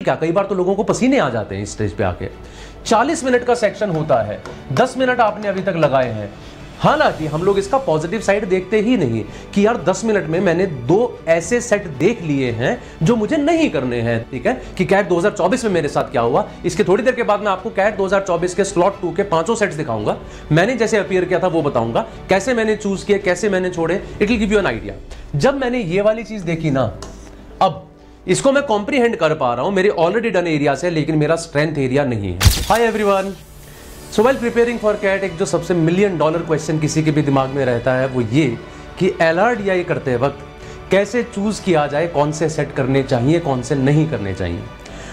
क्या, कई बार तो लोगों को पसीने आ जाते हैं इस स्टेज पे आके। 40 मिनट का सेक्शन होता है, 10 मिनट आपने अभी तक लगाए हैं। हालांकि हम लोग इसका पॉजिटिव साइड देखते ही नहीं कि यार 10 मिनट में मैंने 2 ऐसे सेट देख लिए हैं जो मुझे नहीं करने हैं। ठीक है कि कैट 2024 में मेरे साथ क्या हुआ, इसके थोड़ी देर के बाद मैं आपको कैट 2024 के स्लॉट 2 के 5 सेट्स दिखाऊंगा, मैंने जैसे अपीयर किया था वो बताऊंगा, कैसे मैंने चूज किया, कैसे मैंने छोड़े, it will give you an idea. जब मैंने ये वाली चीज देखी ना, अब इसको मैं कॉम्प्रीहेंड कर पा रहा हूं मेरे ऑलरेडी डन एरिया से, लेकिन मेरा स्ट्रेंथ एरिया नहीं है। Hi everyone, so well preparing for CAT, एक जो सबसे $1 मिलियन क्वेश्चन किसी के भी दिमाग में रहता है वो ये कि LRDI करते वक्त कैसे चूज किया जाए, कौन से सेट करने चाहिए, कौन से नहीं करने चाहिए।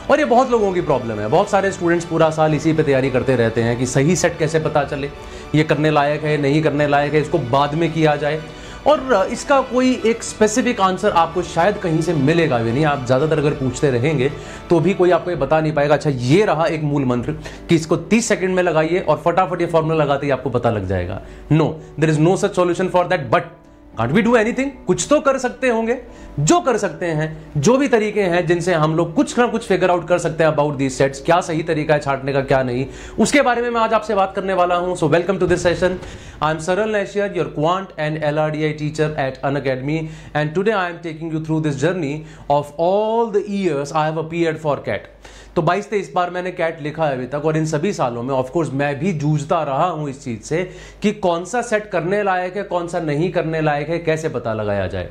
और ये बहुत लोगों की प्रॉब्लम है। बहुत सारे स्टूडेंट्स पूरा साल इसी पे तैयारी करते रहते हैं कि सही सेट कैसे पता चले, ये करने लायक है, नहीं करने लायक है, इसको बाद में किया जाए। और इसका कोई एक स्पेसिफिक आंसर आपको शायद कहीं से मिलेगा भी नहीं। आप ज़्यादातर अगर पूछते रहेंगे तो भी कोई आपको ये बता नहीं पाएगा, अच्छा ये रहा एक मूल मंत्र कि इसको 30 सेकंड में लगाइए और फटाफट ये फॉर्मूला लगाते ही आपको पता लग जाएगा। No, there is no such solution for that, but can't we do anything, कुछ तो कर सकते होंगे। जो कर सकते हैं, जो भी तरीके हैं जिनसे हम लोग कुछ ना कुछ फिगर आउट कर सकते हैं अबाउट दीज सेट्स, क्या सही तरीका है छांटने का, क्या नहीं, उसके बारे में मैं आज आपसे बात करने वाला हूं। So welcome to this session. I am Saral Nashier, your quant and LRDI teacher at Unacademy, and today I am taking you through this journey of all the years I have appeared for CAT. तो 22-23 बार मैंने cat लिखा है अभी तक, और इन सभी सालों में ऑफ कोर्स मैं भी जूझता रहा हूं इस चीज से कि कौन सा सेट करने लायक है, कौन सा नहीं करने लायक है, कैसे पता लगाया जाए।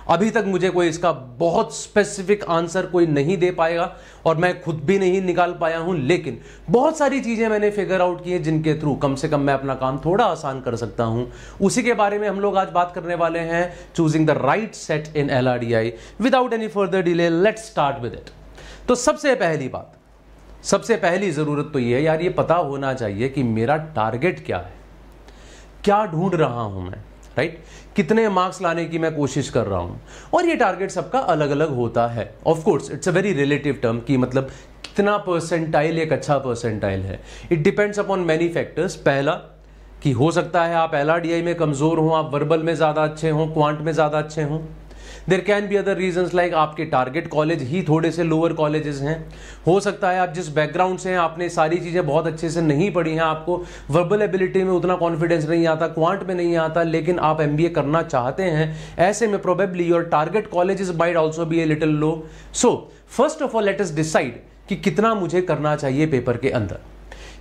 अभी तक मुझे कोई इसका बहुत स्पेसिफिक आंसर कोई नहीं दे पाएगा और मैं खुद भी नहीं निकाल पाया हूं, लेकिन बहुत सारी चीजें मैंने फिगर आउट की है जिनके थ्रू कम से कम मैं अपना काम थोड़ा आसान कर सकता हूं। उसी के बारे में हम लोग आज बात करने वाले हैं, choosing the right set in LRDI। Without any further delay let's start with it. तो सबसे पहली बात, सबसे पहली जरूरत तो ये है यार, ये पता होना चाहिए कि मेरा टारगेट क्या है, क्या ढूंढ रहा हूं मैं, राइट? कितने मार्क्स लाने की मैं कोशिश कर रहा हूं। और ये टारगेट सबका अलग अलग होता है। Of course it's a very relative term कि मतलब कितना परसेंटाइल एक अच्छा परसेंटाइल है। It depends upon many factors. पहला कि हो सकता है आप LRDI में कमजोर हो, आप वर्बल में ज्यादा अच्छे हो, क्वांट में ज्यादा अच्छे हो। There can be other reasons like आपके टारगेट कॉलेज ही थोड़े से लोअर कॉलेजेस हैं। हो सकता है आप जिस बैकग्राउंड से हैं, आपने सारी चीज़ें बहुत अच्छे से नहीं पढ़ी हैं, आपको वर्बल एबिलिटी में उतना कॉन्फिडेंस नहीं आता, क्वांट में नहीं आता, लेकिन आप MBA करना चाहते हैं। ऐसे में probably your target colleges might also be a little low. So first of all let us decide कि कितना मुझे करना चाहिए पेपर के अंदर।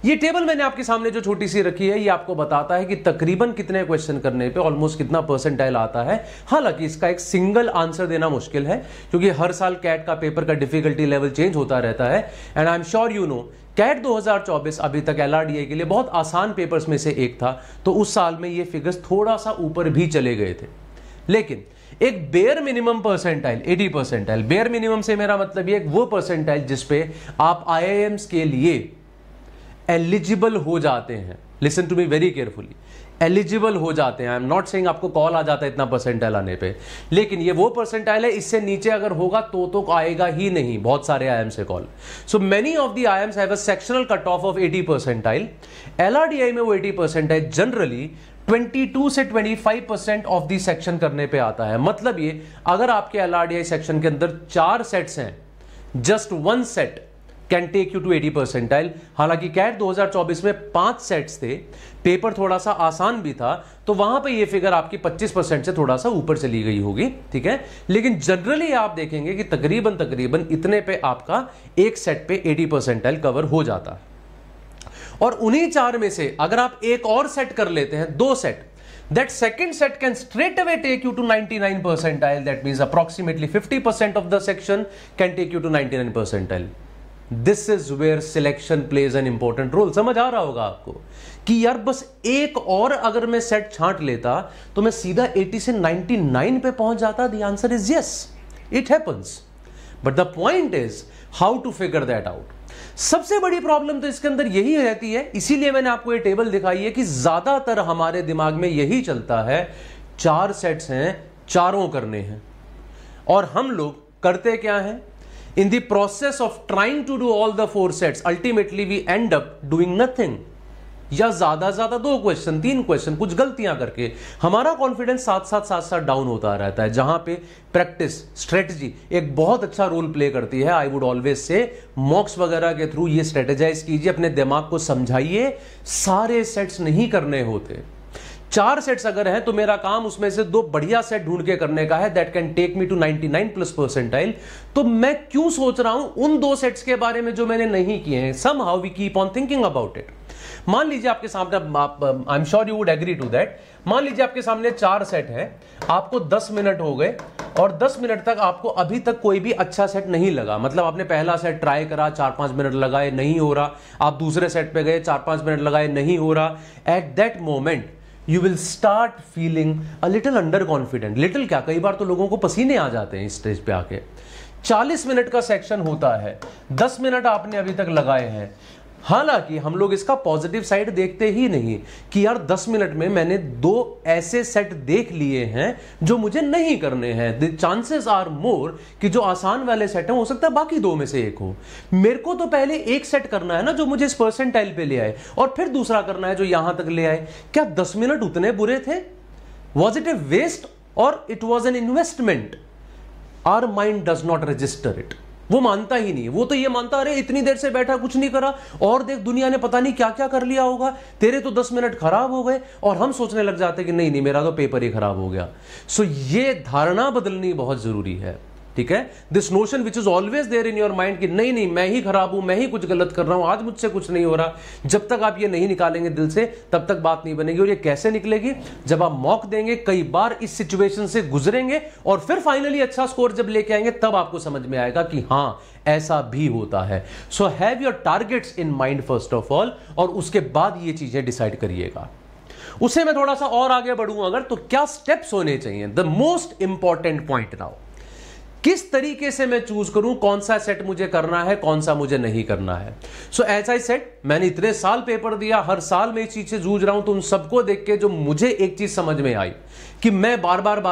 ये टेबल मैंने आपके सामने जो छोटी सी रखी है, ये आपको बताता है कि तकरीबन कितने क्वेश्चन करने पे ऑलमोस्ट कितना परसेंटाइल आता है। हालांकि इसका एक सिंगल आंसर देना मुश्किल है क्योंकि हर साल कैट का पेपर का डिफिकल्टी लेवल चेंज होता रहता है। And I am sure you know CAT 2024 अभी तक LRDI के लिए बहुत आसान पेपर्स में से एक था, तो उस साल में ये फिगर्स थोड़ा सा ऊपर भी चले गए थे। लेकिन एक bare minimum percentile 80 percentile, bare minimum से मेरा मतलब ये वो परसेंटाइल जिसपे आप IIMs के लिए एलिजिबल हो जाते हैं। Listen to me very carefully, eligible हो जाते हैं। आई एम नॉट सेइंग आपको कॉल आ जाता है इतना परसेंटाइल आने पे, लेकिन ये वो परसेंटाइल है, इससे नीचे अगर होगा तो आएगा ही नहीं। बहुत सारे IIM से call. So many of the IIMs have a sectional cut off 80 percentile. LRDI में वो 80 परसेंटाइल जनरली 22 से 25% ऑफ दी सेक्शन करने पे आता है। मतलब ये अगर आपके LRDI सेक्शन के अंदर 4 सेट्स हैं, just 1 set can take you to 80 percentile. हालांकि कैट 2024 में 5 सेट्स थे, पेपर थोड़ा सा आसान भी था, तो वहां पे ये फिगर आपकी 25% से थोड़ा सा ऊपर चली गई होगी, ठीक है। लेकिन जनरली आप देखेंगे कि तकरीबन इतने पे आपका एक सेट पे 80 परसेंटाइल कवर हो जाता है। और उन्हीं 4 में से अगर आप एक और सेट कर लेते हैं, 2 set, that second set can straight away take you to 99 percentile. That means approximately 50% of the section can take you to 99 percentile. This is where selection plays an important role. समझ आ रहा होगा आपको कि यार बस एक और अगर मैं सेट छांट लेता तो मैं सीधा 80 से 99 पे पहुंच जाता। The answer is yes, it happens. But the point is how to figure that out. सबसे बड़ी प्रॉब्लम तो इसके अंदर यही रहती है, इसीलिए मैंने आपको ये टेबल दिखाई है कि ज्यादातर हमारे दिमाग में यही चलता है 4 सेट्स हैं, चारों करने हैं। और हम लोग करते क्या हैं? In the process of trying to do all the 4 sets, ultimately we end up doing nothing. या ज्यादा ज्यादा 2 क्वेश्चन 3 क्वेश्चन कुछ गलतियां करके हमारा कॉन्फिडेंस साथ साथ डाउन होता रहता है, जहां पे प्रैक्टिस स्ट्रेटजी एक बहुत अच्छा रोल प्ले करती है। आई वुड ऑलवेज से मॉक्स वगैरह के थ्रू ये स्ट्रेटेजाइज कीजिए, अपने दिमाग को समझाइए, सारे सेट्स नहीं करने होते। 4 सेट्स अगर हैं तो मेरा काम उसमें से 2 बढ़िया सेट ढूंढ के करने का है, that can take me to 99+ percentile. तो मैं क्यों सोच रहा हूं उन 2 सेट्स के बारे में जो मैंने नहीं किए हैं। Somehow we keep on thinking about it. मान लीजिए आपके सामने, I am sure you would agree to that, मान लीजिए आपके सामने 4 सेट है, आपको 10 मिनट हो गए और 10 मिनट तक आपको अभी तक कोई भी अच्छा सेट नहीं लगा। मतलब आपने पहला सेट ट्राई करा, 4-5 मिनट लगाए, नहीं हो रहा, आप दूसरे सेट पे गए, 4-5 मिनट लगाए, नहीं हो रहा। At that moment you will start feeling a little under confident। Little क्या, कई बार तो लोगों को पसीने आ जाते हैं इस स्टेज पे आके। 40 मिनट का सेक्शन होता है, 10 मिनट आपने अभी तक लगाए हैं। हालांकि हम लोग इसका पॉजिटिव साइड देखते ही नहीं कि यार 10 मिनट में मैंने 2 ऐसे सेट देख लिए हैं जो मुझे नहीं करने हैं। द चांसेस आर मोर कि जो आसान वाले सेट हैं हो सकता है बाकी 2 में से एक हो। मेरे को तो पहले एक सेट करना है ना जो मुझे इस परसेंटाइल पे ले आए, और फिर दूसरा करना है जो यहां तक ले आए। क्या 10 मिनट उतने बुरे थे? Was it a waste or it was an investment? Our mind does not register it. वो मानता ही नहीं, वो तो ये मानता अरे इतनी देर से बैठा कुछ नहीं करा, और देख दुनिया ने पता नहीं क्या क्या कर लिया होगा, तेरे तो 10 मिनट खराब हो गए। और हम सोचने लग जाते कि नहीं नहीं मेरा तो पेपर ही खराब हो गया। सो ये धारणा बदलनी बहुत जरूरी है, ठीक है। This notion which is always there in your mind कि नहीं नहीं मैं ही खराब हूं, मैं ही कुछ गलत कर रहा हूं, आज मुझसे कुछ नहीं हो रहा। जब तक आप ये नहीं निकालेंगे दिल से तब तक बात नहीं बनेगी। और ये कैसे निकलेगी? जब आप मॉक देंगे, कई बार इस सिचुएशन से गुजरेंगे और फिर फाइनली अच्छा स्कोर जब लेके आएंगे तब आपको समझ में आएगा कि हां ऐसा भी होता है। So have your targets in mind first of all, और उसके बाद ये चीजें डिसाइड करिएगा। उससे मैं थोड़ा सा और आगे बढ़ूं अगर, तो क्या स्टेप्स होने चाहिए? The most important point now, किस तरीके से मैं चूज करूं कौन सा सेट मुझे करना है, कौन सा मुझे नहीं करना है। सो एज आई सेड, मैंने इतने साल पेपर दिया, हर साल मैं इस चीज से जूझ रहा हूं, तो उन सबको देख के जो मुझे एक चीज समझ में आई कि मैं बार बार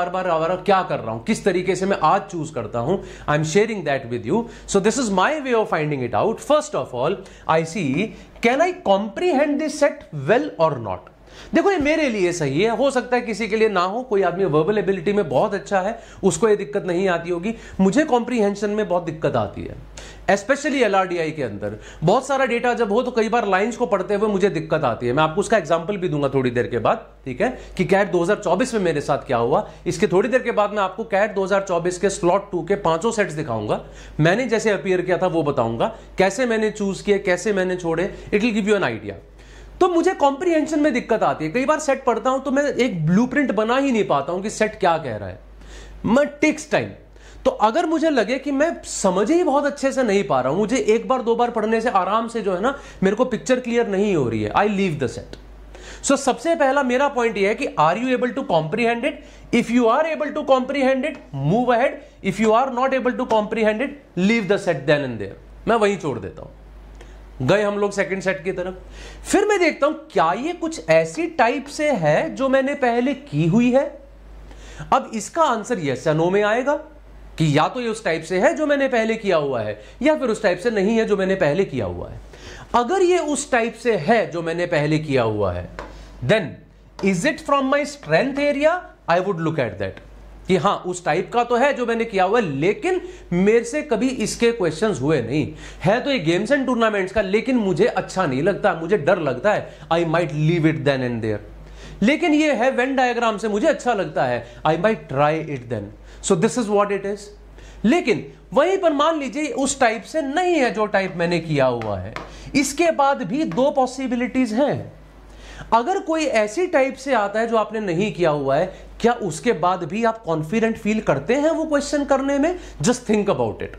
क्या कर रहा हूं, किस तरीके से मैं आज चूज करता हूं। I am sharing that with you. So this is my way of finding it out. First of all I see, can I comprehend this set well or not. देखो ये मेरे लिए सही है, हो सकता है किसी के लिए ना हो। कोई आदमी वर्बल एबिलिटी में बहुत अच्छा है, उसको ये दिक्कत नहीं आती होगी। मुझे कॉम्प्रीहेंशन में बहुत दिक्कत आती है, स्पेशली LRDI के अंदर बहुत सारा डेटा जब हो तो कई बार लाइंस को पढ़ते हुए मुझे दिक्कत आती है। मैं आपको उसका एग्जांपल भी दूंगा थोड़ी देर के बाद, ठीक है, कि कैट 2024 में मेरे साथ क्या हुआ। इसके थोड़ी देर के बाद मैं आपको कैट 2024 के स्लॉट 2 के 5 सेट्स दिखाऊंगा, मैंने जैसे अपीयर किया था वो बताऊंगा, कैसे मैंने चूज किए, कैसे मैंने छोड़े। It will give you an idea. तो मुझे कॉम्प्रीहेंशन में दिक्कत आती है। कई बार सेट पढ़ता हूं तो मैं एक ब्लूप्रिंट बना ही नहीं पाता हूं कि सेट क्या कह रहा है। मैं टेक्स टाइम। तो अगर मुझे लगे कि मैं समझ ही बहुत अच्छे से नहीं पा रहा हूं, मुझे 1 बार 2 बार पढ़ने से आराम से जो है ना मेरे को पिक्चर क्लियर नहीं हो रही है, I leave the set. So सबसे पहला मेरा पॉइंट यह है कि are you able to comprehend it? If you are able to comprehend it, move ahead. If you are not able to comprehend it, leave the set then and there. मैं वहीं छोड़ देता हूं। गए हम लोग सेकंड सेट की तरफ। फिर मैं देखता हूं क्या ये कुछ ऐसी टाइप से है जो मैंने पहले की हुई है। अब इसका आंसर यस या नो में आएगा कि या तो ये उस टाइप से है जो मैंने पहले किया हुआ है, या फिर उस टाइप से नहीं है जो मैंने पहले किया हुआ है। अगर ये उस टाइप से है जो मैंने पहले किया हुआ है, then is it from my strength area? I would look at that कि हां उस टाइप का तो है जो मैंने किया हुआ है, लेकिन मेरे से कभी इसके क्वेश्चंस हुए नहीं है। तो ये गेम्स एंड टूर्नामेंट्स का, लेकिन मुझे अच्छा नहीं लगता, मुझे डर लगता है, I might leave it then and there. लेकिन ये है वेन डायग्राम से मुझे अच्छा लगता है, I might try it then. So this is what it is. लेकिन वहीं पर मान लीजिए उस टाइप से नहीं है जो टाइप मैंने किया हुआ है, इसके बाद भी 2 पॉसिबिलिटीज हैं। अगर कोई ऐसी टाइप से आता है जो आपने नहीं किया हुआ है, क्या उसके बाद भी आप कॉन्फिडेंट फील करते हैं वो क्वेश्चन करने में? Just think about it,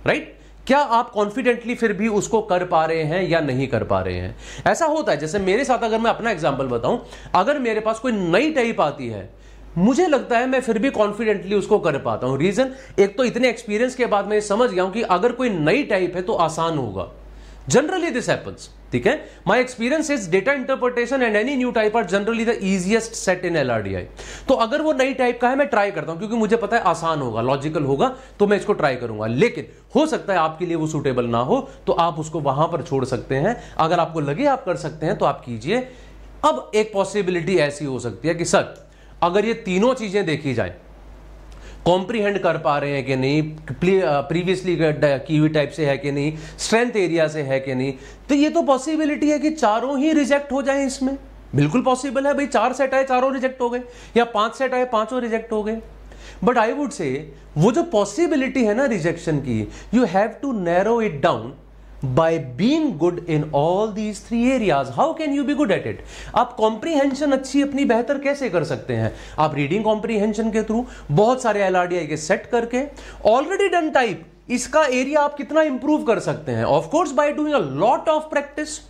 right? क्या आप कॉन्फिडेंटली फिर भी उसको कर पा रहे हैं या नहीं कर पा रहे हैं? ऐसा होता है, जैसे मेरे साथ अगर मैं अपना एग्जांपल बताऊं, अगर मेरे पास कोई नई टाइप आती है, मुझे लगता है मैं फिर भी कॉन्फिडेंटली उसको कर पाता हूं। रीजन, एक तो इतने एक्सपीरियंस के बाद मैं समझ गया हूं कि अगर कोई नई टाइप है तो आसान होगा, जनरली दिस हैपेंस, ठीक है। My experience is data interpretation and any new type are generally the easiest set in LRDI। तो अगर वो नई टाइप का है मैं ट्राई करता हूं, क्योंकि मुझे पता है आसान होगा, लॉजिकल होगा, तो मैं इसको ट्राई करूंगा। लेकिन हो सकता है आपके लिए वो सूटेबल ना हो, तो आप उसको वहां पर छोड़ सकते हैं। अगर आपको लगे आप कर सकते हैं तो आप कीजिए। अब एक पॉसिबिलिटी ऐसी हो सकती है कि सर अगर ये तीनों चीजें देखी जाए, कॉम्प्रीहेंड कर पा रहे हैं कि नहीं, प्रीवियसली की हुई टाइप से है कि नहीं, स्ट्रेंथ एरिया से है कि नहीं, तो ये तो पॉसिबिलिटी है कि चारों ही रिजेक्ट हो जाएं। इसमें बिल्कुल पॉसिबल है भाई, 4 सेट आए 4 रिजेक्ट हो गए, या 5 सेट आए 5 रिजेक्ट हो गए। बट आई वुड से वो जो पॉसिबिलिटी है ना रिजेक्शन की, you have to narrow it down by being good in all these 3 areas. How can you be good at it? आप कॉम्प्रीहेंशन अच्छी अपनी बेहतर कैसे कर सकते हैं? आप रीडिंग कॉम्प्रीहेंशन के थ्रू, बहुत सारे LRDI के सेट करके, ऑलरेडी डन टाइप, इसका एरिया आप कितना इंप्रूव कर सकते हैं? Of course by doing a lot of practice.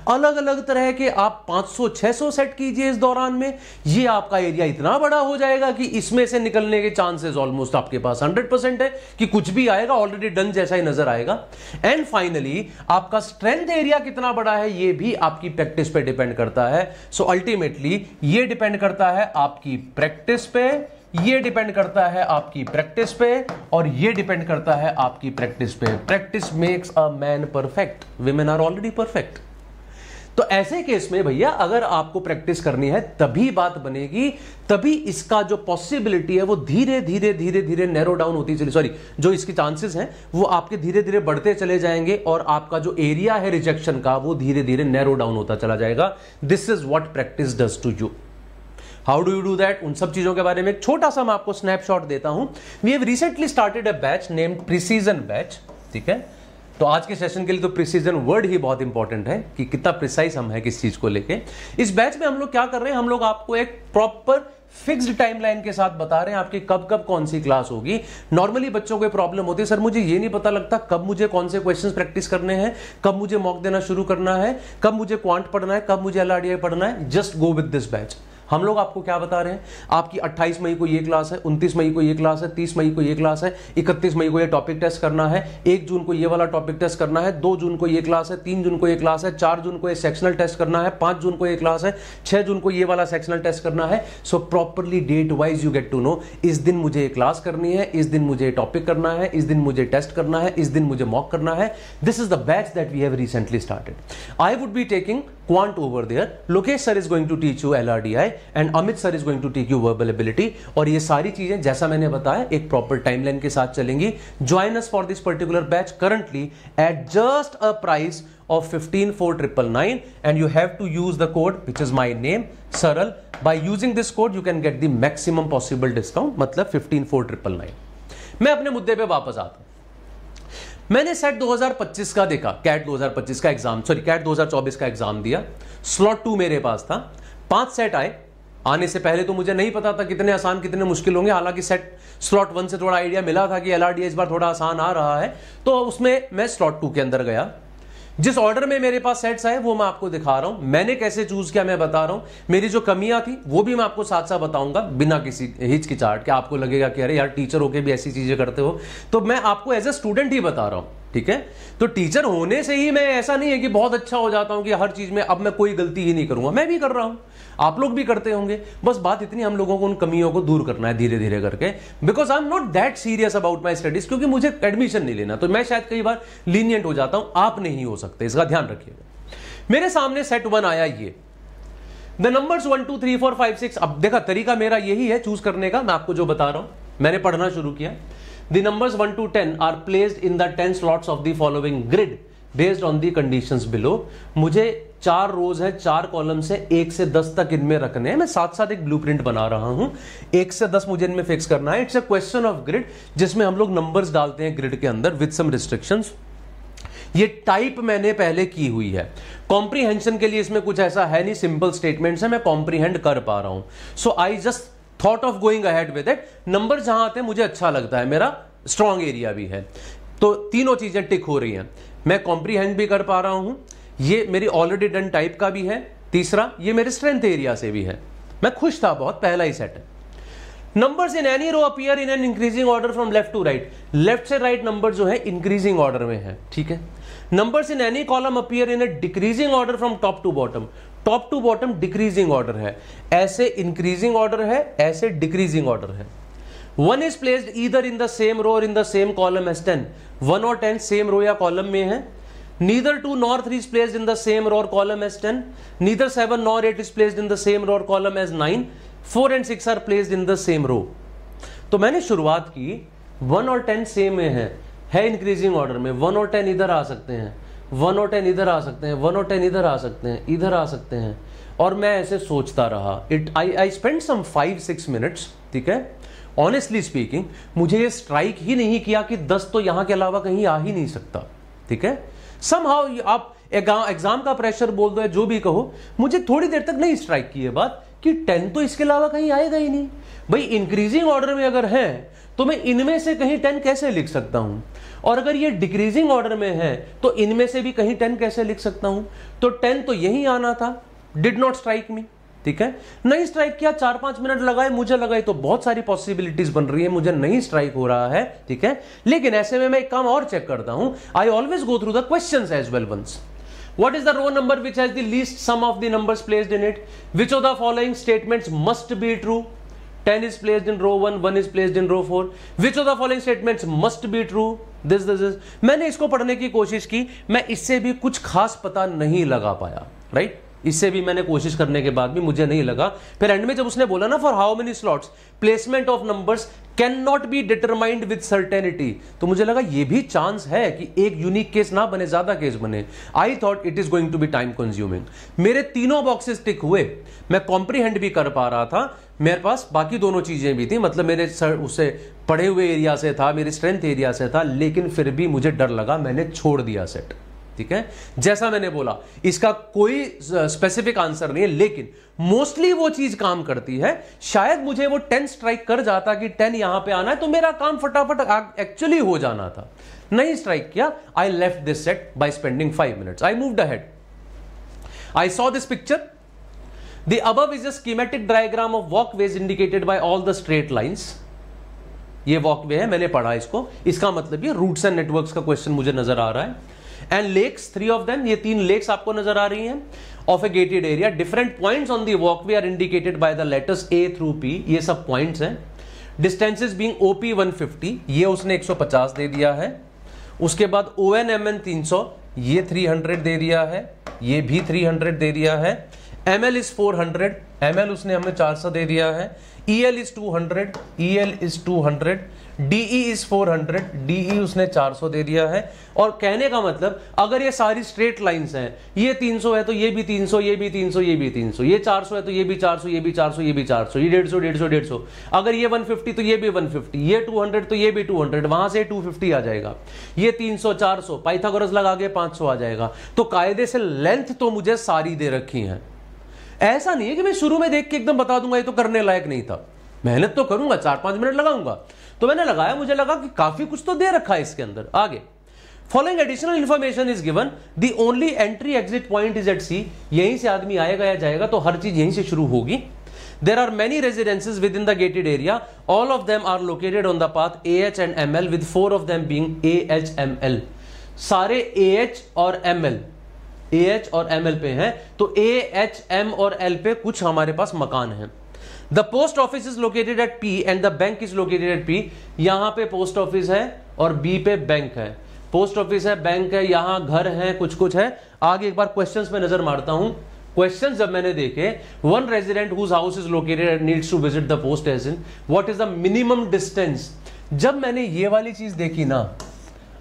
अलग अलग तरह के आप 500-600 सेट कीजिए इस दौरान में, ये आपका एरिया इतना बड़ा हो जाएगा कि इसमें से निकलने के चांसेस ऑलमोस्ट आपके पास 100% है कि कुछ भी आएगा ऑलरेडी डन जैसा ही नजर आएगा। एंड फाइनली आपका स्ट्रेंथ एरिया कितना बड़ा है ये भी आपकी प्रैक्टिस पे डिपेंड करता है। सो अल्टीमेटली ये डिपेंड करता है आपकी प्रैक्टिस पे, ये डिपेंड करता है आपकी प्रैक्टिस पे, और ये डिपेंड करता है आपकी प्रैक्टिस पे। Practice makes a man perfect, women are already perfect. तो ऐसे केस में भैया अगर आपको प्रैक्टिस करनी है तभी बात बनेगी, तभी इसका जो पॉसिबिलिटी है वो धीरे धीरे धीरे धीरे नैरो डाउन होती चली, सॉरी जो इसकी चांसेस हैं वो आपके धीरे धीरे बढ़ते चले जाएंगे, और आपका जो एरिया है रिजेक्शन का वो धीरे धीरे नैरो डाउन होता चला जाएगा। This is what practice does to you. How do you do that? उन सब चीजों के बारे में एक छोटा सा मैं आपको स्नैपशॉट देता हूं। We have recently started a batch named precision batch, ठीक है। तो आज के सेशन के लिए तो प्रिसीजन वर्ड ही बहुत इंपॉर्टेंट है कि कितना प्रिसाइज हम है किस चीज को लेके। इस बैच में हम लोग क्या कर रहे हैं, हम लोग आपको एक प्रॉपर फिक्स्ड टाइमलाइन के साथ बता रहे हैं आपकी कब कब कौन सी क्लास होगी। नॉर्मली बच्चों को प्रॉब्लम होती है, सर मुझे ये नहीं पता लगता कब मुझे कौन से क्वेश्चंस प्रैक्टिस करने हैं, कब मुझे मॉक देना शुरू करना है, कब मुझे क्वांट पढ़ना है, कब मुझे LRDI पढ़ना है। Just go with this batch. हम लोग आपको क्या बता रहे हैं, आपकी 28 मई को ये क्लास है, 29 मई को ये क्लास है, 30 मई को ये क्लास है, 31 मई को ये टॉपिक टेस्ट करना है, 1 जून को ये वाला टॉपिक टेस्ट करना है, 2 जून को ये क्लास है, 3 जून को ये क्लास है, 4 जून को ये सेक्शनल टेस्ट करना है, 5 जून को ये क्लास है, 6 जून को ये वाला सेक्शनल टेस्ट करना है। So properly date wise you get to know, इस दिन मुझे ये क्लास करनी है, इस दिन मुझे टॉपिक करना है, इस दिन मुझे टेस्ट करना है, इस दिन मुझे मॉक करना है। This is the batch that we have recently started. I would be taking quant over there, Lokesh sir is going to teach you LRDI and Amit sir is going to teach you verbal ability। और ये सारी चीजें जैसा मैंने बताया एक proper timeline के साथ चलेंगी। Join us for this particular batch currently at just a price of 15,499 and you have to use the code which is my name Saral। By using this code you can get the maximum possible discount, मतलब 15,499। मैं अपने मुद्दे पे वापस आता हूं। मैंने set 2025 का देखा, कैट 2025 का एग्जाम, सॉरी कैट 2024 का एग्जाम दिया। स्लॉट 2 मेरे पास था, 5 सेट आए। आने से पहले तो मुझे नहीं पता था कितने आसान कितने मुश्किल होंगे, हालांकि सेट स्लॉट 1 से थोड़ा आइडिया मिला था कि LRDI इस बार थोड़ा आसान आ रहा है, तो उसमें मैं स्लॉट 2 के अंदर गया। जिस ऑर्डर में मेरे पास सेट्स आए वो मैं आपको दिखा रहा हूं, मैंने कैसे चूज किया मैं बता रहा हूं, मेरी जो कमियां थी वो भी मैं आपको साथ साथ बताऊंगा बिना किसी हिचकिचाहट के। आपको लगेगा कि अरे यार टीचर होके भी ऐसी चीजें करते हो, तो मैं आपको एज ए स्टूडेंट ही बता रहा हूं, ठीक है। तो टीचर होने से ही मैं ऐसा नहीं है कि बहुत अच्छा हो जाता हूं कि हर चीज में अब मैं कोई गलती ही नहीं करूंगा, मैं भी कर रहा हूं, आप लोग भी करते होंगे। बस बात इतनी, हम लोगों को उन कमियों को दूर करना है धीरे धीरे करके, because I am not that serious about my studies, क्योंकि मुझे एडमिशन नहीं लेना, तो मैं शायद कई बार लीनियंट हो जाता हूं, आप नहीं हो सकते, इसका ध्यान रखिएगा। मेरे सामने सेट 1 आया, ये द नंबर्स 1 2 3 4 5 6। अब देखा तरीका मेरा यही है चूज करने का, मैं आपको जो बता रहा हूं मैंने पढ़ना शुरू किया। The numbers 1 to 10 are placed in the 10 slots of the following grid based on the conditions below। मुझे 4 रोज है, 4 कॉलम से 1 से 10 तक इनमें रखने हैं। मैं साथ साथ एक ब्लूप्रिंट बना रहा हूं, 1 से 10 मुझे इनमें फिक्स करना है। It's a question of grid, जिसमें हम लोग नंबर्स डालते हैं ग्रिड के अंदर विद सम रिस्ट्रिक्शंस। ये टाइप मैंने पहले की हुई है। कॉम्प्रीहेंशन के लिए इसमें कुछ ऐसा है नहीं, सिंपल स्टेटमेंट्स है, मैं कॉम्प्रीहेंड कर पा रहा हूं। So I just thought of going ahead with it. Number जहां आते हैं मुझे अच्छा लगता है, मेरा स्ट्रॉन्ग एरिया भी है, तो तीनों चीजें टिक हो रही हैं। मैं कॉम्प्रीहेंड भी कर पा रहा हूं, ये मेरी ऑलरेडी डन टाइप का भी है, तीसरा ये मेरे स्ट्रेंथ एरिया से भी है। मैं खुश था बहुत, पहला ही सेट है। Numbers in any row appear in an increasing order from left to right, left से राइट नंबर जो है इंक्रीजिंग ऑर्डर में है, ठीक है। Numbers in any column appear in a decreasing order from top to bottom, top to bottom decreasing order है, ऐसे increasing order है, ऐसे डिक्रीजिंग ऑर्डर है। One is placed either in the same row or in the same column as 10, 1 और 10 same row या column में है। Neither 2 nor 3 is placed in the same row or column as 10, neither 7 nor 8 is placed in the same row or column as 9, 4 and 6 are placed in the same row। तो मैंने शुरुआत की 1 और 10 same में है increasing order में, 1 और 10 इधर आ सकते हैं, 1 और 10 इधर आ सकते हैं, 1 और 10 इधर आ सकते हैं, इधर आ सकते हैं, और मैं ऐसे सोचता रहा। आई स्पेंड सम 5-6 मिनट्स, ठीक है। ऑनेस्टली स्पीकिंग मुझे ये स्ट्राइक ही नहीं किया कि 10 तो यहां के अलावा कहीं आ ही नहीं सकता, ठीक है। समहाउ आप एग्जाम का प्रेशर बोल दो या जो भी कहो, मुझे थोड़ी देर तक नहीं स्ट्राइक की है बात कि 10 तो इसके अलावा कहीं आएगा ही नहीं। भाई इंक्रीजिंग ऑर्डर में अगर है तो मैं इनमें से कहीं 10 कैसे लिख सकता हूं, और अगर ये डिक्रीजिंग ऑर्डर में है तो इनमें से भी कहीं 10 कैसे लिख सकता हूं। तो 10 तो यही आना था, डिड नॉट स्ट्राइक मी, ठीक है। नहीं स्ट्राइक किया, 4-5 मिनट लगाए, मुझे लगाई तो बहुत सारी पॉसिबिलिटीज बन रही है, मुझे नहीं स्ट्राइक हो रहा है, ठीक है। लेकिन ऐसे में मैं एक काम और चेक करता हूं, I always go through the questions as well once. What is the row number which has the least sum of the numbers placed in it? Which of the following statements must be true? 10 is placed in row 1, 1 is placed in row 4. Which of the following statements must be true? This. मैंने इसको पढ़ने की कोशिश की, मैं इससे भी कुछ खास पता नहीं लगा पाया, राइट। इससे भी मैंने कोशिश करने के बाद भी मुझे नहीं लगा। फिर एंड में जब उसने बोला ना for how many slots placement of numbers can not be determined with certainty, तो मुझे लगा ये भी चांस है कि एक यूनिक केस ना बने, ज्यादा केस बने। I thought it is going to be time consuming. मेरे तीनों बॉक्सेस टिक हुए, मैं कॉम्प्रीहेंड भी कर पा रहा था, मेरे पास बाकी दोनों चीजें भी थी, मतलब मेरे सर उससे पढ़े हुए एरिया से था, मेरी स्ट्रेंथ एरिया से था, लेकिन फिर भी मुझे डर लगा, मैंने छोड़ दिया सेट, ठीक है। जैसा मैंने बोला इसका कोई स्पेसिफिक आंसर नहीं है, लेकिन मोस्टली वो चीज काम करती है। शायद मुझे वो 10 स्ट्राइक कर जाता कि 10 यहां पे आना है तो मेरा काम फटाफट एक्चुअली हो जाना था। नहीं स्ट्राइक किया, आई left this set by spending 5 minutes. I moved ahead, I saw this picture, the above is a schematic diagram of walkways indicated by all the straight lines. ये वॉकवे है, मैंने पढ़ा इसको, इसका मतलब ये रूट्स एंड नेटवर्क्स का question मुझे नजर आ रहा है। एंड लेक्स, 3 ऑफ देम, ये 3 लेक्स आपको नजर आ रही हैं of a gated area. Different points on the walkway are indicated by the letters A through P, ये सब पॉइंट्स हैं। डिस्टेंसेस बीइंग OP 150, ये उसने 150 दे दिया है। उसके बाद ON/MN 300, ये 300 दे दिया है, ये भी 300 दे दिया है। ML इज 400, ML उसने हमें 400 दे दिया है। EL is 200, EL is 200, DE is 400, DE उसने 400 दे दिया है। और कहने का मतलब अगर ये सारी स्ट्रेट लाइंस हैं, ये 300 है तो ये भी 300, ये भी 300, ये भी 300, ये 400 है तो ये भी 400, ये भी 400, ये भी 400, ये 150, 150, 150, अगर ये 150 तो ये भी 150, ये 200 तो ये भी 200, वहां से 250 आ जाएगा, ये 300, 400, पाइथागोरस लगा के 500 आ जाएगा। तो कायदे से लेंथ तो मुझे सारी दे रखी है। ऐसा नहीं है कि मैं शुरू में देख के एकदम बता दूंगा ये तो करने लायक नहीं था, मेहनत तो करूंगा, 4-5 मिनट लगाऊंगा। तो मैंने लगाया, मुझे लगा कि काफी कुछ तो दे रखा है इसके अंदर। आगे following additional information is given, the only entry exit point is at C, यहीं से आदमी आएगा या जाएगा तो हर चीज यहीं से शुरू होगी। There are many residences within the gated area, all of them are located on the path AH and ML with 4 of them being AH/ML। सारे AH और ML, AH और ML पे हैं, तो AH, M और L पे कुछ हमारे पास मकान हैं। The post office is located at P and the bank is located at P। यहां पे पोस्ट ऑफिस है और B पे बैंक है, पोस्ट ऑफिस है, बैंक है, यहां घर है, कुछ कुछ है। आगे एक बार क्वेश्चंस पे नजर मारता हूं। क्वेश्चंस जब मैंने देखे, one resident whose house is located needs to visit the post agent, what is the minimum distance. जब मैंने ये वाली चीज देखी ना,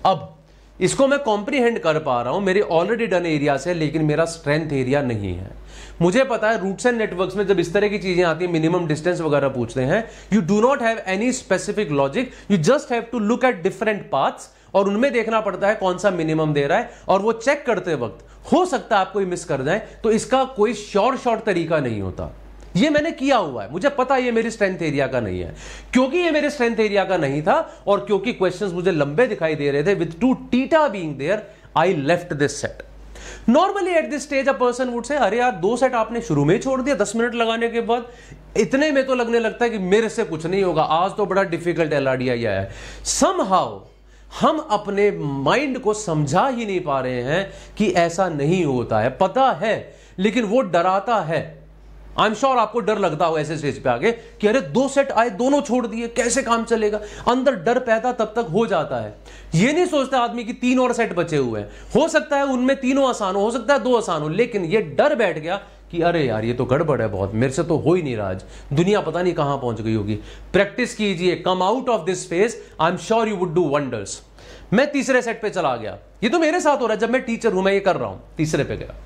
अब इसको मैं कॉम्प्रीहेंड कर पा रहा हूं मेरे ऑलरेडी डन एरिया से, लेकिन मेरा स्ट्रेंथ एरिया नहीं है। मुझे पता है रूट्स एंड नेटवर्क्स में जब इस तरह की चीजें आती है, मिनिमम डिस्टेंस वगैरह पूछते हैं, you do not have any specific logic, you just have to look at different paths और उनमें देखना पड़ता है कौन सा मिनिमम दे रहा है, और वो चेक करते वक्त हो सकता है आपको मिस कर जाए। तो इसका कोई शॉर्ट तरीका नहीं होता। ये मैंने किया हुआ है, मुझे पता है ये मेरी स्ट्रेंथ एरिया का नहीं है। क्योंकि ये मेरे स्ट्रेंथ एरिया का नहीं था और क्योंकि क्वेश्चंस मुझे लंबे दिखाई दे रहे थे, with 2 theta being there, I left this set. Normally at this stage a person would say अरे यार 2 सेट आपने शुरू में ही छोड़ दिया 10 मिनट लगाने के बाद, इतने में तो लगने लगता है कि मेरे से कुछ नहीं होगा, आज तो बड़ा डिफिकल्ट LRDI आया है। समहाउ हम अपने माइंड को समझा ही नहीं पा रहे हैं कि ऐसा नहीं होता है, पता है लेकिन वो डराता है। आई एम श्योर आपको डर लगता हो ऐसे स्टेज पे आके कि अरे 2 सेट आए दोनों छोड़ दिए, कैसे काम चलेगा, अंदर डर पैदा तब तक हो जाता है। ये नहीं सोचता आदमी कि 3 और सेट बचे हुए हैं, हो सकता है उनमें तीनों आसान हो सकता है 2 आसान हो, लेकिन ये डर बैठ गया कि अरे यार ये तो गड़बड़ है बहुत, मेरे से तो हो ही नहीं रहा, आज दुनिया पता नहीं कहां पहुंच गई होगी। प्रैक्टिस कीजिए, come out of this phase, I am sure you would do wonders. मैं तीसरे सेट पे चला गया, ये तो मेरे साथ हो रहा है, जब मैं टीचर हूं मैं ये कर रहा हूं, तीसरे पे गया।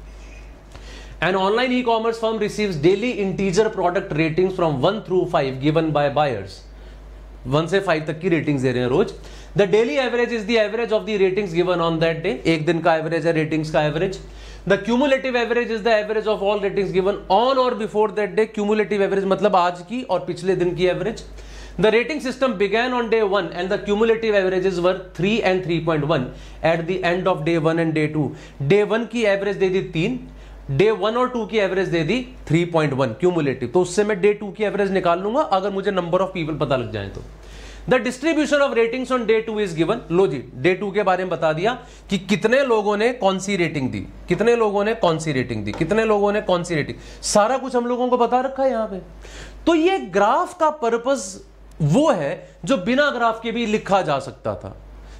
An online e-commerce firm receives daily integer product ratings from 1 through 5 given by buyers. 1 से 5 तक की रेटिंग्स दे रहे हैं रोज। The daily average is the average of the ratings given on that day. एक दिन का एवरेज है रेटिंग्स का average. The cumulative average is the average of all ratings given on or before that day. Cumulative average मतलब आज की और पिछले दिन की average. The rating system began on day 1 and the cumulative averages were 3 and 3.1 at the end of day 1 and day 2. Day 1 की average दे दी 3, day 1 और 2 की एवरेज दे दी 3.1 क्यूमुलेटिव, तो उससे मैं डे 2 की एवरेज निकाल लूंगा अगर मुझे नंबर ऑफ पीपल पता लग जाए तो। The distribution of ratings on day 2 is given. लो जी, डे 2 के बारे में बता दिया कि कितने लोगों ने कौन सी रेटिंग दी, कितने लोगों ने कौन सी रेटिंग दी, कितने लोगों ने कौन सी रेटिंग, सारा कुछ हम लोगों को बता रखा है यहां पे। तो ये ग्राफ का पर्पस वो है जो बिना ग्राफ के भी लिखा जा सकता था,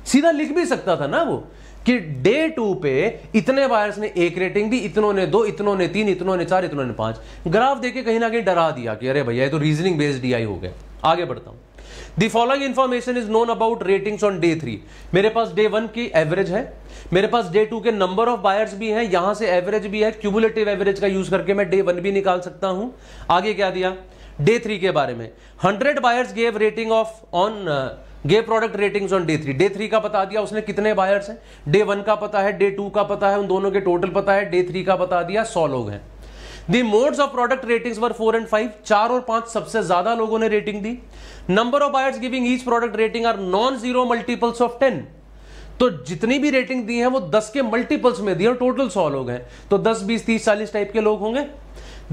सीधा लिख भी सकता था ना वो, कि डे 2 पे इतने बायर्स ने 1 रेटिंग दी, इतनों ने 2, इतनों ने 3, इतनों ने 4, इतनों ने 5। ग्राफ देके कहीं ना कहीं डरा दिया कि अरे भैया ये तो रीजनिंग बेस्ड DI हो गया। आगे बढ़ता हूं। The following information is known about ratings on day 3। मेरे पास डे 1 की एवरेज है, मेरे पास डे 2 के नंबर ऑफ बायर्स भी हैं, यहां से एवरेज भी है, क्यूमुलेटिव एवरेज का यूज करके मैं डे 1 भी निकाल सकता हूं। आगे क्या दिया डे 3 के बारे में, 100 buyers gave rating of on gave product ratings on day 3। Day 3 का बता दिया उसने कितने बायर्स हैं, डे 1 का पता है, डे 2 का पता है, उन दोनों के टोटल पता है, डे 3 का बता दिया 100 लोग हैं। The modes of product ratings were 4 and 5, 4 और 5 सबसे ज्यादा लोगों ने रेटिंग दी। Number of buyers giving each product rating are non zero multiples of 10। तो जितनी भी रेटिंग दी है वो 10 के मल्टीपल्स में दी है, टोटल 100 लोग हैं, तो 10, 20, 30, 40 टाइप के लोग होंगे।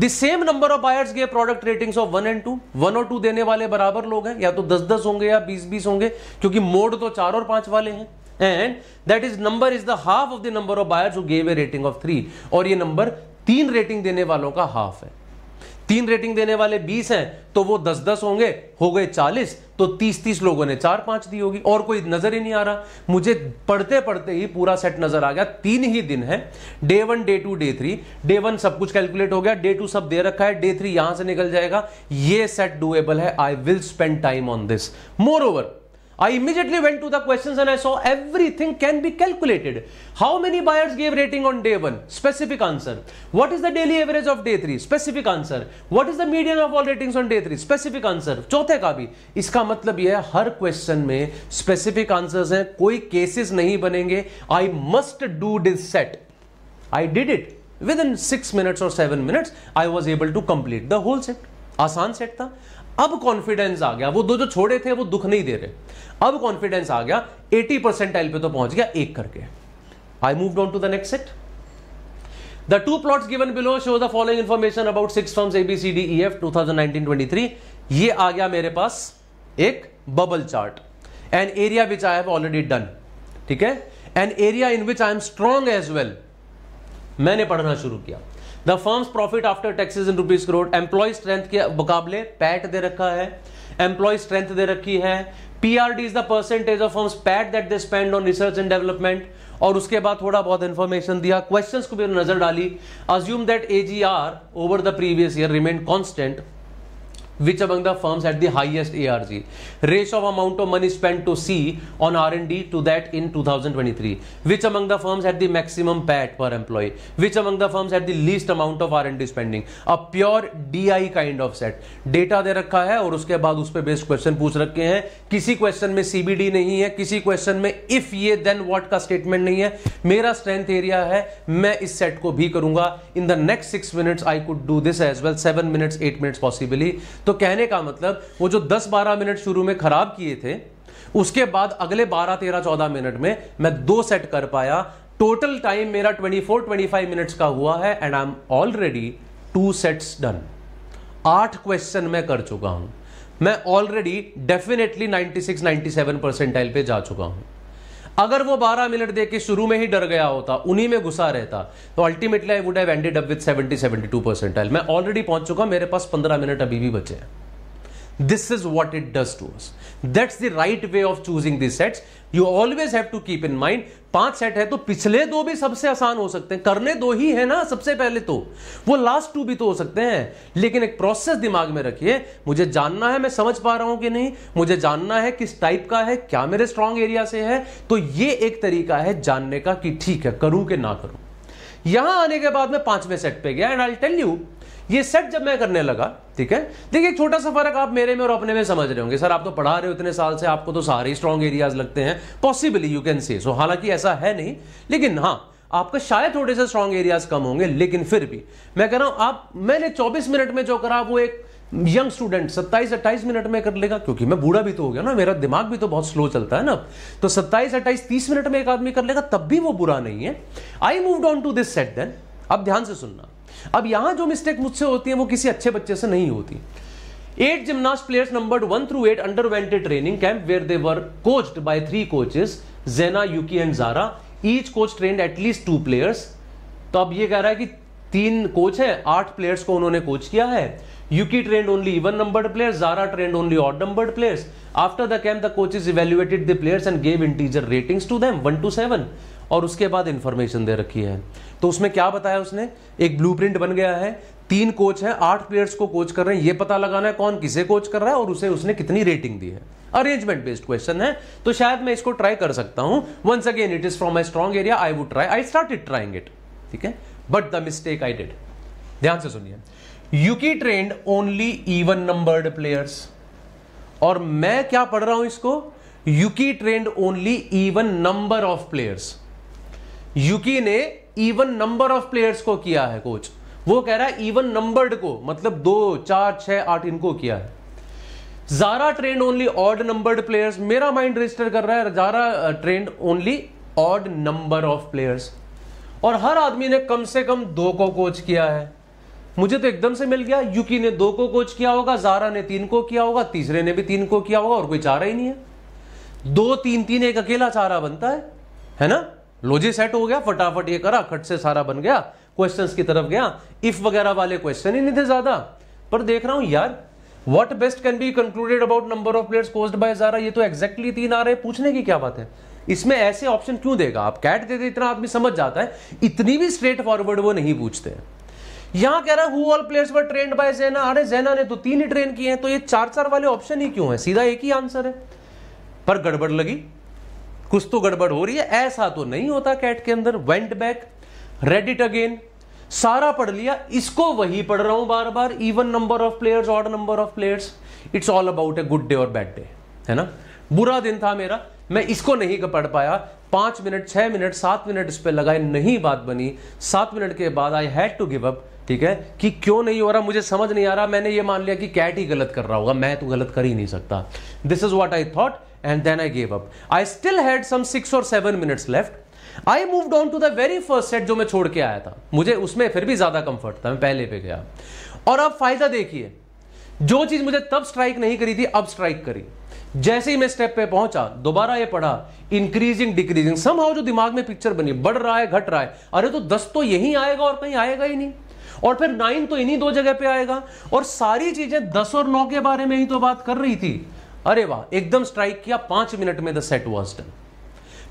The same number of buyers gave product ratings of 1 and 2. 1 और 2 देने वाले बराबर लोग हैं, या तो 10-10 होंगे या 20-20 होंगे, क्योंकि मोड तो 4 और 5 वाले हैं। And that is number is the half of the number of buyers who gave a rating of 3. और ये नंबर 3 रेटिंग देने वालों का हाफ है। 3 रेटिंग देने वाले 20 हैं तो वो 10-10 होंगे, हो गए 40, तो 30-30 लोगों ने 4-5 दी होगी, और कोई नजर ही नहीं आ रहा। मुझे पढ़ते पढ़ते ही पूरा सेट नजर आ गया। 3 ही दिन है, डे 1, डे 2, डे 3। डे 1 सब कुछ कैलकुलेट हो गया, डे 2 सब दे रखा है, डे 3 यहां से निकल जाएगा। ये सेट डूएबल है, I will spend time on this. More over I immediately went to the questions and I saw everything can be calculated. How many buyers gave rating on day 1? Specific answer. What is the daily average of day 3? Specific answer. What is the median of all ratings on day 3? Specific answer. चौथे का भी। इसका मतलब यह है हर question में specific answers हैं, कोई केसेस नहीं बनेंगे। I must do this set. I did it. Within 6 minutes or 7 minutes, I was able to complete the whole set. आसान सेट था। अब कॉन्फिडेंस आ गया, वो 2 जो छोड़े थे वो दुख नहीं दे रहे। अब कॉन्फिडेंस आ गया, 80% पे तो पहुंच गया एक करके। I moved on to the next set. The 2 plots given below show the following information about 6 firms ABCDEF 2019-23। ये आ गया मेरे पास एक bubble chart, an area which I have already done, ठीक है, an area in which I am strong as well. मैंने पढ़ना शुरू किया। The firms profit after taxes in rupees crore, employee strength के मुकाबले पैट दे रखा है, एम्प्लॉय स्ट्रेंथ दे रखी है, PRD is the percentage of firms PAT that they spend on research and development, और उसके बाद थोड़ा बहुत इंफॉर्मेशन दिया, क्वेश्चंस को भी नजर डाली। Assume that AGR over the previous year remain constant, which among the firms had the highest ARG, ratio of amount of money spent to C on R&D to that in 2023, which among the firms had the maximum PAT per employee, which among the firms had the least amount of R&D spending, a pure DI kind of set। Data दे रखा है और उसके बाद उस पर based question पूछ रखे हैं। किसी क्वेश्चन में CBD नहीं है, किसी क्वेश्चन में इफ ये देन व्हाट का स्टेटमेंट नहीं है। मेरा स्ट्रेंथ एरिया है, मैं इस सेट को भी करूंगा। In the next 6 minutes I could do this as well, 7 minutes 8 minutes possibly. तो कहने का मतलब वो जो 10-12 मिनट शुरू में खराब किए थे, उसके बाद अगले 12, 13, 14 मिनट में मैं 2 सेट कर पाया। टोटल टाइम मेरा 24-25 मिनट्स का हुआ है and I am already 2 sets done. 8 question मैं कर चुका हूं। मैं ऑलरेडी डेफिनेटली 96-97 परसेंटाइल पे जा चुका हूं। अगर वो 12 मिनट देख के शुरू में ही डर गया होता, उन्हीं में घुसा रहता, तो ultimately I would have ended up with 70-72 percentile. मैं ऑलरेडी पहुंच चुका, मेरे पास 15 मिनट अभी भी बचे हैं। This is what it does to us. That's the right way of choosing these sets. You always have to keep in mind 5 set है तो पिछले 2 भी सबसे आसान हो सकते हैं, करने 2 ही है ना सबसे पहले, तो वो लास्ट 2 भी तो हो सकते हैं। लेकिन एक प्रोसेस दिमाग में रखिए, मुझे जानना है मैं समझ पा रहा हूं कि नहीं, मुझे जानना है किस टाइप का है, क्या मेरे स्ट्रांग एरिया से है। तो ये एक तरीका है जानने का कि ठीक है करूं कि ना करूं। यहां आने के बाद मैं 5वें सेट पे गया एंड आई टेल यू, ये सेट जब मैं करने लगा, ठीक है, देखिए एक छोटा सा फर्क आप मेरे में और अपने में समझ रहे होंगे। सर आप तो पढ़ा रहे हो इतने साल से, आपको तो सारे स्ट्रॉन्ग एरियाज लगते हैं, पॉसिबली यू कैन से सो। हालांकि ऐसा है नहीं, लेकिन हाँ आपका शायद थोड़े से स्ट्रॉन्ग एरियाज कम होंगे, लेकिन फिर भी मैं कह रहा हूं मैंने 24 मिनट में जो करा वो एक यंग स्टूडेंट 27-28 मिनट में कर लेगा, क्योंकि मैं बूढ़ा भी तो हो गया ना, मेरा दिमाग भी तो बहुत स्लो चलता है ना। तो 27-28-30 मिनट में एक आदमी कर लेगा, तब भी वो बुरा नहीं है। I moved on to this set then. अब ध्यान से सुनना, अब यहां जो मिस्टेक मुझसे होती है वो किसी अच्छे बच्चे से नहीं होती। 8 gymnast players numbered 1 through 8 underwent a training camp where they were coached by 3 coaches, Zena, Yuki and Zara. Each coach trained at least 2 players. तो अब ये कह रहा है कि 3 कोच है, 8 प्लेयर्स को उन्होंने कोच किया है। Yuki trained only even numbered players, Zara trained only odd numbered players. After the camp, the coaches evaluated the players and gave integer ratings to them 1 to 7. और उसके बाद इंफॉर्मेशन दे रखी है। तो उसमें क्या बताया उसने, एक ब्लूप्रिंट बन गया है, 3 कोच है, 8 प्लेयर्स को कोच कर रहे हैं, ये पता लगाना है कौन किसे कोच कर रहा है और उसे उसने कितनी रेटिंग दी है। अरेंजमेंट बेस्ड क्वेश्चन है, तो शायद मैं इसको ट्राई कर सकता हूं। Once again it is from my strong area, I would try, I started trying it, ठीक है, but the mistake I did, ध्यान से सुनिए, Yuki trained only even numbered players, और मैं क्या पढ़ रहा हूं इसको, Yuki trained only even number of players. Yuki ने इवन नंबर ऑफ प्लेयर्स को किया है कोच, वो कह रहा है इवन नंबर्ड को, मतलब 2, 4, 6, 8 इनको किया है। Zara trained only odd numbered players, मेरा माइंड रजिस्टर कर रहा है Zara trained only odd number of players, और हर आदमी ने कम से कम 2 को कोच किया है। मुझे तो एकदम से मिल गया, यूकी ने 2 को कोच किया होगा, जारा ने 3 को किया होगा, तीसरे ने भी 3 को किया होगा, और कोई चारा ही नहीं है। 2, 3, 3 एक अकेला चारा बनता है ना। लॉजिक सेट हो गया, फटाफट ये करा, खट से सारा बन गया, क्वेश्चंस की तरफ गया। इफ वगैरह वाले क्वेश्चन ही नहीं थे ज्यादा, पर देख रहा हूं यार what best can be concluded about number of players coached by Zara, ये तो एग्जैक्टली 3 आ रहे हैं, पूछने की क्या बात है। इसमें ऐसे ऑप्शन क्यों देगा, आप कैट दे दे, इतना आदमी समझ जाता है, इतनी भी स्ट्रेट फॉरवर्ड वो नहीं पूछते। यहां कह रहा है who all players were trained by Jena, अरे जेना ने तो 3 ही ट्रेन किए हैं, तो ये 4 वाले ऑप्शन ही क्यों है, सीधा एक ही आंसर है। पर गड़बड़ लगी, कुछ तो गड़बड़ हो रही है, ऐसा तो नहीं होता कैट के अंदर। Went back, read it again, सारा पढ़ लिया, इसको वही पढ़ रहा हूं बार बार, even number of players, odd number of players, it's all about a good day और बैड डे, है ना। बुरा दिन था मेरा, मैं इसको नहीं पढ़ पाया, 5 मिनट, 6 मिनट, 7 मिनट इस पे लगाए, नहीं बात बनी। 7 मिनट के बाद I had to give up, ठीक है, कि क्यों नहीं हो रहा मुझे समझ नहीं आ रहा। मैंने ये मान लिया कि कैट ही गलत कर रहा होगा, मैं तो गलत कर ही नहीं सकता। This is what I thought and then I gave up. I still had some 6 or 7 minutes left. I moved on to the very first set जो मैं छोड़ के आया था, मुझे उसमें फिर भी ज्यादा कंफर्ट था, मैं पहले पे गया। और अब फायदा देखिए, जो चीज मुझे तब स्ट्राइक नहीं करी थी अब स्ट्राइक करी। जैसे ही मैं स्टेप पे पहुंचा, दोबारा ये पढ़ा, इंक्रीजिंग डिक्रीजिंग, समहाउ जो दिमाग में पिक्चर बनी, बढ़ रहा है घट रहा है, अरे तो 10 तो यहीं आएगा और कहीं आएगा ही नहीं, और फिर 9 तो इन्हीं 2 जगह पे आएगा, और सारी चीजें 10 और 9 के बारे में ही तो बात कर रही थी। अरे वाह, एकदम स्ट्राइक किया, 5 मिनट में द सेट वाज डन।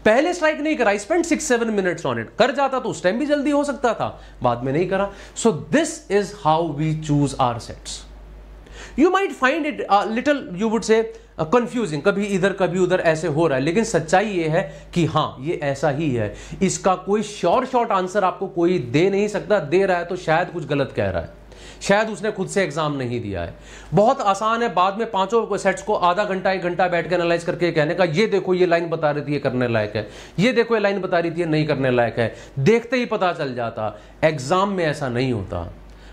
पहले स्ट्राइक नहीं करा, I spend 6-7 minutes on it. कर जाता तो उस टाइम भी जल्दी हो सकता था, बाद में नहीं करा। So this is how we choose our sets. You might find it little, you would say confusing, कभी इधर कभी उधर ऐसे हो रहा है, लेकिन सच्चाई ये है कि हाँ ये ऐसा ही है। इसका कोई शॉर्ट आंसर आपको कोई दे नहीं सकता, दे रहा है तो शायद कुछ गलत कह रहा है, शायद उसने खुद से एग्जाम नहीं दिया है। बहुत आसान है बाद में 5 सेट्स को आधा घंटा 1 घंटा बैठ के एनालाइज करके कहने का, ये देखो ये लाइन बता रही थी ये करने लायक है, ये देखो ये लाइन बता रही थी ये नहीं करने लायक है, देखते ही पता चल जाता। एग्जाम में ऐसा नहीं होता।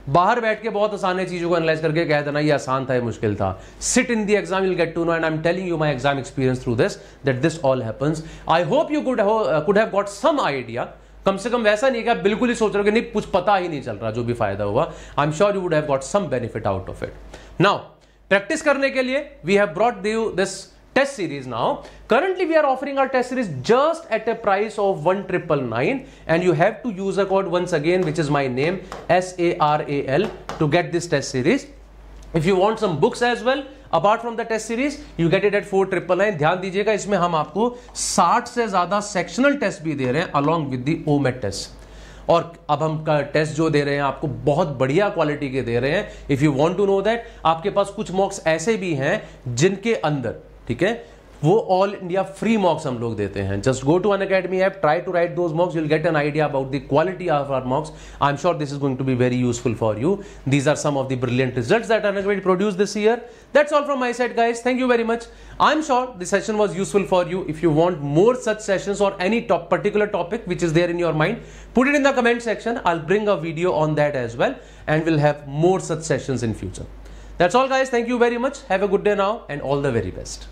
बाहर बैठ के बहुत आसान है चीजों को एनालाइज करके कह देना ये आसान था ये मुश्किल था। Sit in the exam, you will get to know, and I am telling you my exam experience through this, that this all happens. I hope you could have got some idea कम से कम वैसा नहीं है कि आप बिल्कुल ही सोच रहे हो कि नहीं कुछ पता ही नहीं चल रहा जो भी फायदा हुआ। I am sure you would have got some benefit out of it. Now practice करने के लिए we have brought you this test series now. Currently we are offering our test series just at a price of 1,999 and you have to use a code once again which is my name SARAL to get this test series. If you want some books as well apart from the test series you get it at 4,999. ध्यान दीजिएगा इसमें हम आपको 60 से ज्यादा sectional test भी दे रहे हैं along with the OMAT test. और अब हम टेस्ट जो दे रहे हैं आपको बहुत बढ़िया क्वालिटी के दे रहे हैं। If you want to know that, आपके पास कुछ मॉक्स ऐसे भी हैं जिनके अंदर, ठीक है, वो ऑल इंडिया फ्री मॉक्स हम लोग देते हैं। Just go to Unacademy app, try to write those mocks, you will get an idea about the quality of our mocks. I am sure this is going to be very useful for you. These are some of the brilliant results that Unacademy produced this year. That's all from my side, guys. Thank you very much. I'm sure this session was useful for you. If you want more such sessions or any particular topic which is there in your mind, put it in the comment section. I'll bring a video on that as well, and we'll have more such sessions in future. That's all, guys. Thank you very much. Have a good day now, and all the very best.